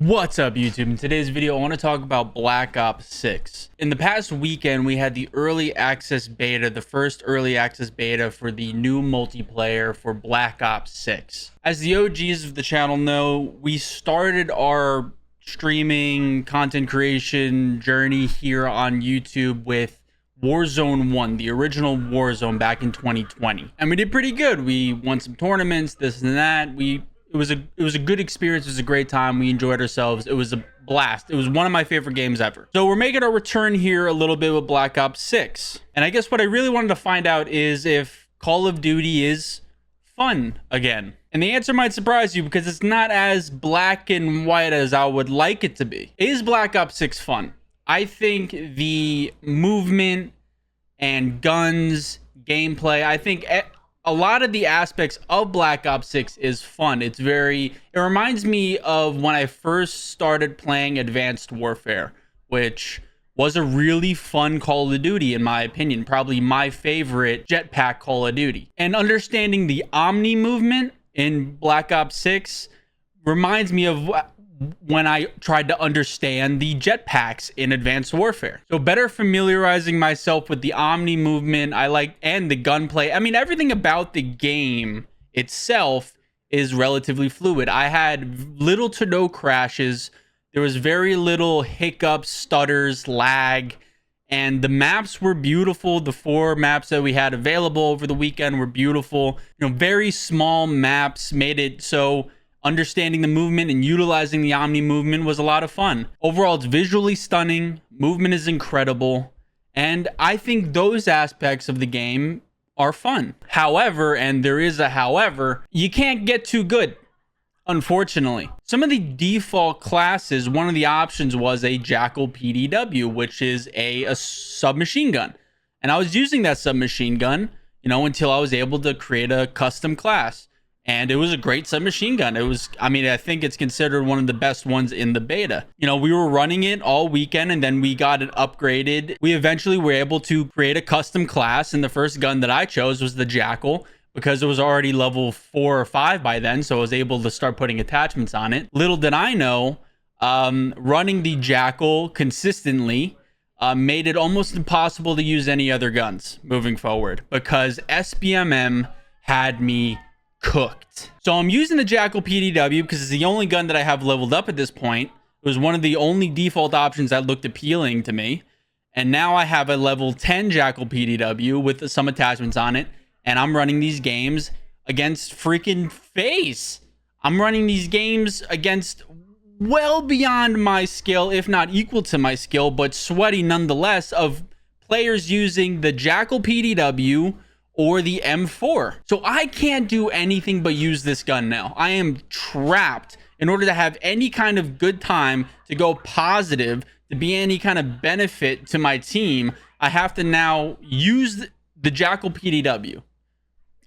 What's up, YouTube? In today's video, I want to talk about Black Ops 6. In the past weekend, we had the early access beta, the first early access beta for the new multiplayer for Black Ops 6. As the OGs of the channel know, we started our streaming content creation journey here on YouTube with Warzone 1, the original Warzone back in 2020. And we did pretty good. We won some tournaments, this and that. It was a good experience. It was a great time. We enjoyed ourselves. It was a blast. It was one of my favorite games ever. So we're making our return here a little bit with Black Ops 6. And I guess what I really wanted to find out is if Call of Duty is fun again. And the answer might surprise you because it's not as black and white as I would like it to be. Is Black Ops 6 fun? I think the movement and guns, gameplay, I think a lot of the aspects of Black Ops 6 is fun. It reminds me of when I first started playing Advanced Warfare, which was a really fun Call of Duty, in my opinion. Probably my favorite jetpack Call of Duty. And understanding the Omni movement in Black Ops 6 reminds me of when I tried to understand the jetpacks in Advanced Warfare. So better familiarizing myself with the Omni movement, and the gunplay. I mean, everything about the game itself is relatively fluid. I had little to no crashes. There was very little hiccups, stutters, lag, and the maps were beautiful. The 4 maps that we had available over the weekend were beautiful. Very small maps made it so understanding the movement and utilizing the Omni movement was a lot of fun. Overall, it's visually stunning, movement is incredible, and I think those aspects of the game are fun. However, and there is a however, you can't get too good, unfortunately. Some of the default classes, one of the options was a Jackal PDW, which is a submachine gun. And I was using that submachine gun, until I was able to create a custom class. And it was a great submachine gun. I think it's considered one of the best ones in the beta. We were running it all weekend and then we got it upgraded. We eventually were able to create a custom class, and the first gun that I chose was the Jackal because it was already level 4 or 5 by then, so I was able to start putting attachments on it. Little did I know, running the Jackal consistently made it almost impossible to use any other guns moving forward because SBMM had me cooked. So I'm using the Jackal PDW because it's the only gun that I have leveled up at this point. It was one of the only default options that looked appealing to me. And now I have a level 10 Jackal PDW with some attachments on it. And I'm running these games against freaking FaZe. I'm running these games against well beyond my skill, if not equal to my skill, but sweaty nonetheless, of players using the Jackal PDW or the M4. So I can't do anything but use this gun now. I am trapped. In order to have any kind of good time, to go positive, to be any kind of benefit to my team, I have to now use the Jackal PDW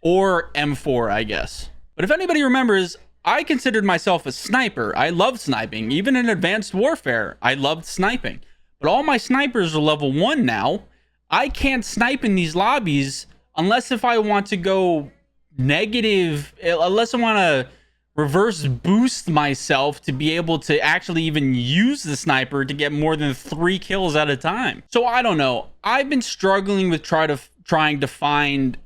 or M4, I guess. But if anybody remembers, I considered myself a sniper. I love sniping. Even in Advanced Warfare, I loved sniping. But all my snipers are level 1 now. I can't snipe in these lobbies unless if I want to go negative, unless I want to reverse boost myself to be able to actually even use the sniper to get more than 3 kills at a time. So I don't know. I've been struggling with trying to find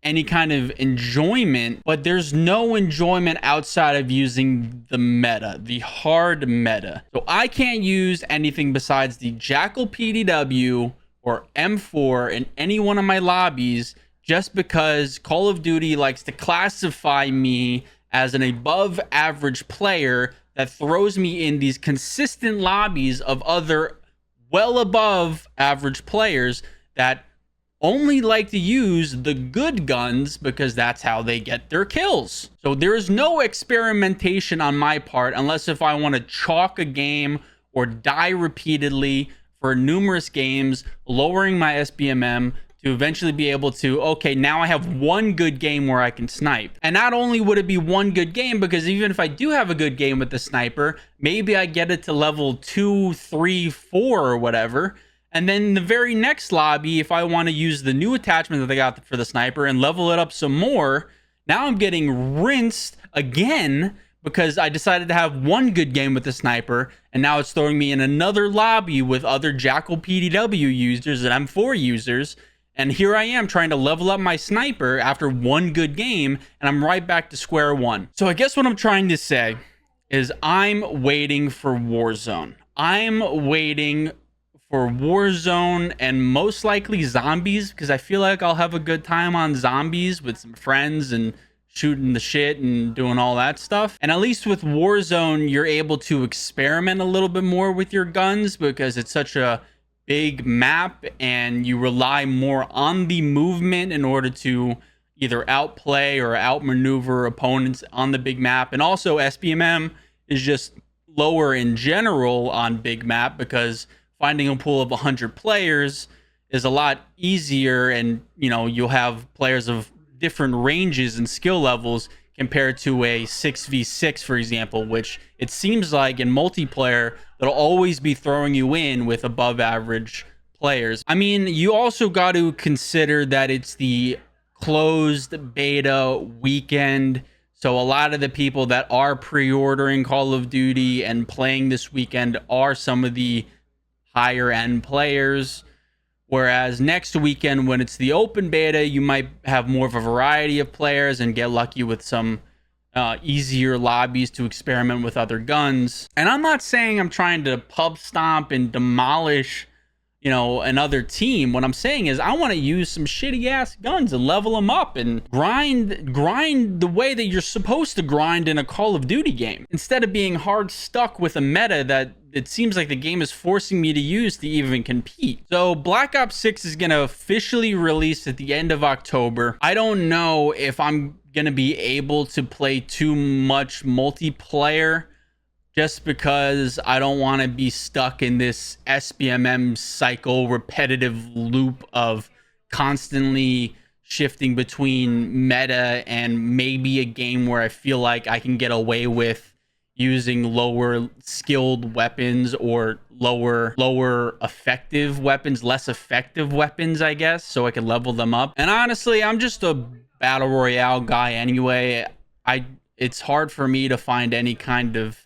any kind of enjoyment, but there's no enjoyment outside of using the meta, the hard meta. So I can't use anything besides the Jackal PDW or M4 in any one of my lobbies, just because Call of Duty likes to classify me as an above average player that throws me in these consistent lobbies of other well above average players that only like to use the good guns because that's how they get their kills. So there is no experimentation on my part unless if I want to chalk a game or die repeatedly for numerous games, lowering my SBMM to eventually be able to, okay, now I have one good game where I can snipe. And not only would it be one good game, because even if I do have a good game with the sniper, maybe I get it to level 2, 3, 4 or whatever. And then the very next lobby, if I want to use the new attachment that I got for the sniper and level it up some more, now I'm getting rinsed again because I decided to have one good game with the sniper, and now it's throwing me in another lobby with other Jackal PDW users and M4 users. And here I am trying to level up my sniper after one good game, and I'm right back to square one. So I guess what I'm trying to say is I'm waiting for Warzone. I'm waiting for Warzone and most likely zombies, because I feel like I'll have a good time on zombies with some friends and shooting the shit and doing all that stuff. And at least with Warzone, you're able to experiment a little bit more with your guns because it's such a big map and you rely more on the movement in order to either outplay or outmaneuver opponents on the big map. And also SBMM is just lower in general on big map because finding a pool of 100 players is a lot easier, and you'll have players of different ranges and skill levels compared to a 6v6, for example, which it seems like in multiplayer that'll always be throwing you in with above average players. I mean, you also got to consider that it's the closed beta weekend, so a lot of the people that are pre-ordering Call of Duty and playing this weekend are some of the higher end players. Whereas next weekend, when it's the open beta, you might have more of a variety of players and get lucky with some easier lobbies to experiment with other guns. And I'm not saying I'm trying to pub stomp and demolish, another team. What I'm saying is I want to use some shitty ass guns and level them up and grind the way that you're supposed to grind in a Call of Duty game, instead of being hard stuck with a meta that it seems like the game is forcing me to use to even compete. So Black Ops 6 is going to officially release at the end of October. I don't know if I'm going to be able to play too much multiplayer, just because I don't want to be stuck in this SBMM cycle repetitive loop of constantly shifting between meta and maybe a game where I feel like I can get away with using lower skilled weapons or lower effective weapons, less effective weapons, I guess, so I can level them up. And honestly, I'm just a battle royale guy anyway. It's hard for me to find any kind of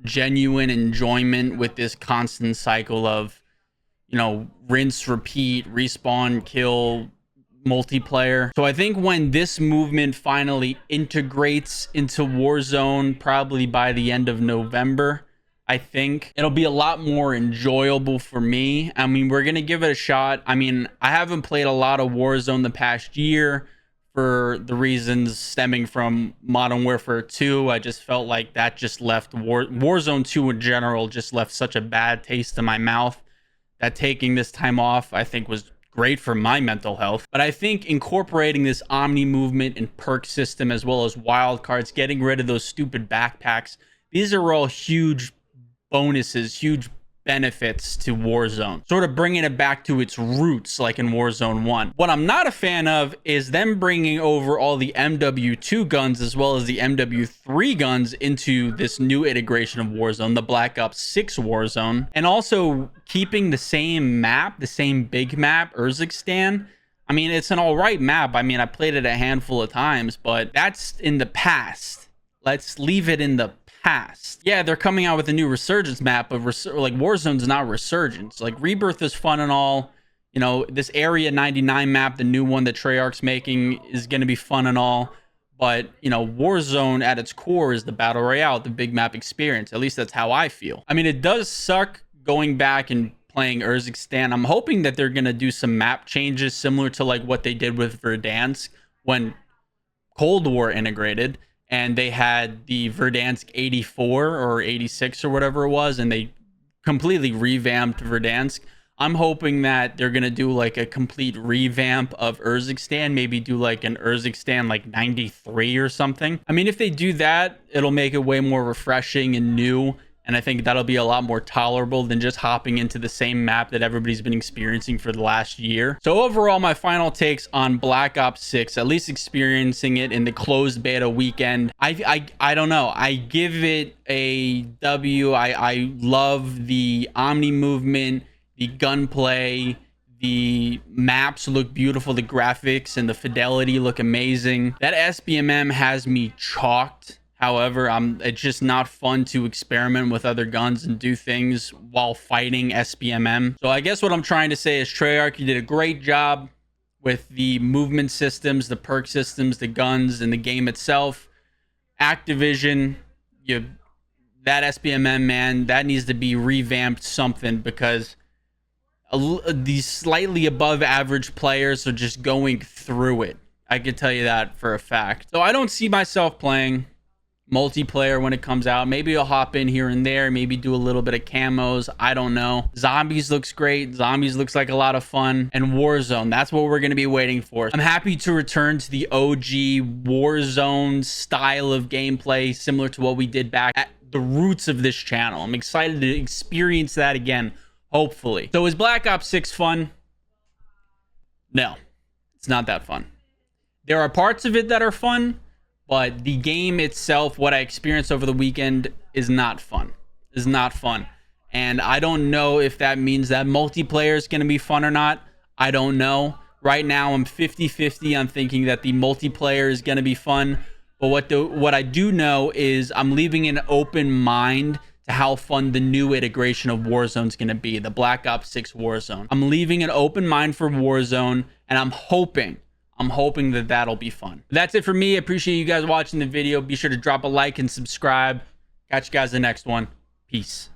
genuine enjoyment with this constant cycle of rinse, repeat, respawn, kill multiplayer. So I think when this movement finally integrates into Warzone, probably by the end of November, I think it'll be a lot more enjoyable for me. I mean, we're gonna give it a shot. I mean, I haven't played a lot of Warzone the past year for the reasons stemming from Modern Warfare 2. I just felt like that just left Warzone 2 in general just left such a bad taste in my mouth that taking this time off, I think, was great for my mental health. But I think incorporating this Omni movement and perk system, as well as wildcards, getting rid of those stupid backpacks, these are all huge bonuses, huge benefits to Warzone, sort of bringing it back to its roots like in Warzone 1. What I'm not a fan of is them bringing over all the MW2 guns as well as the MW3 guns into this new iteration of Warzone, the Black Ops 6 Warzone, and also keeping the same map, the same big map, Urzikstan. I mean, it's an all right map. I mean, I played it a handful of times, but that's in the past. Let's leave it in the past. Yeah, they're coming out with a new Resurgence map, but like Warzone's not Resurgence. Like Rebirth is fun and all. This Area 99 map, the new one that Treyarch's making, is going to be fun and all. But, Warzone at its core is the Battle Royale, the big map experience. At least that's how I feel. I mean, it does suck going back and playing Urzikstan. I'm hoping that they're going to do some map changes similar to like what they did with Verdansk when Cold War integrated. And they had the Verdansk 84 or 86 or whatever it was, and they completely revamped Verdansk. I'm hoping that they're going to do like a complete revamp of Urzikstan, maybe do like an Urzikstan like 93 or something. I mean, if they do that, it'll make it way more refreshing and new. And I think that'll be a lot more tolerable than just hopping into the same map that everybody's been experiencing for the last year. So overall, my final takes on Black Ops 6, at least experiencing it in the closed beta weekend, I don't know. I give it a W. I love the Omni movement, the gunplay, the maps look beautiful, the graphics and the fidelity look amazing. That SBMM has me chalked. However, it's just not fun to experiment with other guns and do things while fighting SBMM. So I guess what I'm trying to say is, Treyarch, you did a great job with the movement systems, the perk systems, the guns, and the game itself. Activision, that SBMM, man, that needs to be revamped something, because these slightly above average players are just going through it. I can tell you that for a fact. So I don't see myself playing multiplayer when it comes out. Maybe I'll hop in here and there, maybe do a little bit of camos. I don't know. Zombies looks great. Zombies looks like a lot of fun. And Warzone, that's what we're going to be waiting for. I'm happy to return to the OG Warzone style of gameplay, similar to what we did back at the roots of this channel. I'm excited to experience that again, hopefully. So is Black Ops 6 fun? No, it's not that fun. There are parts of it that are fun, but the game itself, what I experienced over the weekend, is not fun. Is not fun. And I don't know if that means that multiplayer is going to be fun or not. I don't know. Right now, I'm 50-50 on thinking that the multiplayer is going to be fun. But what I do know is I'm leaving an open mind to how fun the new iteration of Warzone is going to be, the Black Ops 6 Warzone. I'm leaving an open mind for Warzone, and I'm hoping that that'll be fun. That's it for me. I appreciate you guys watching the video. Be sure to drop a like and subscribe. Catch you guys in the next one. Peace.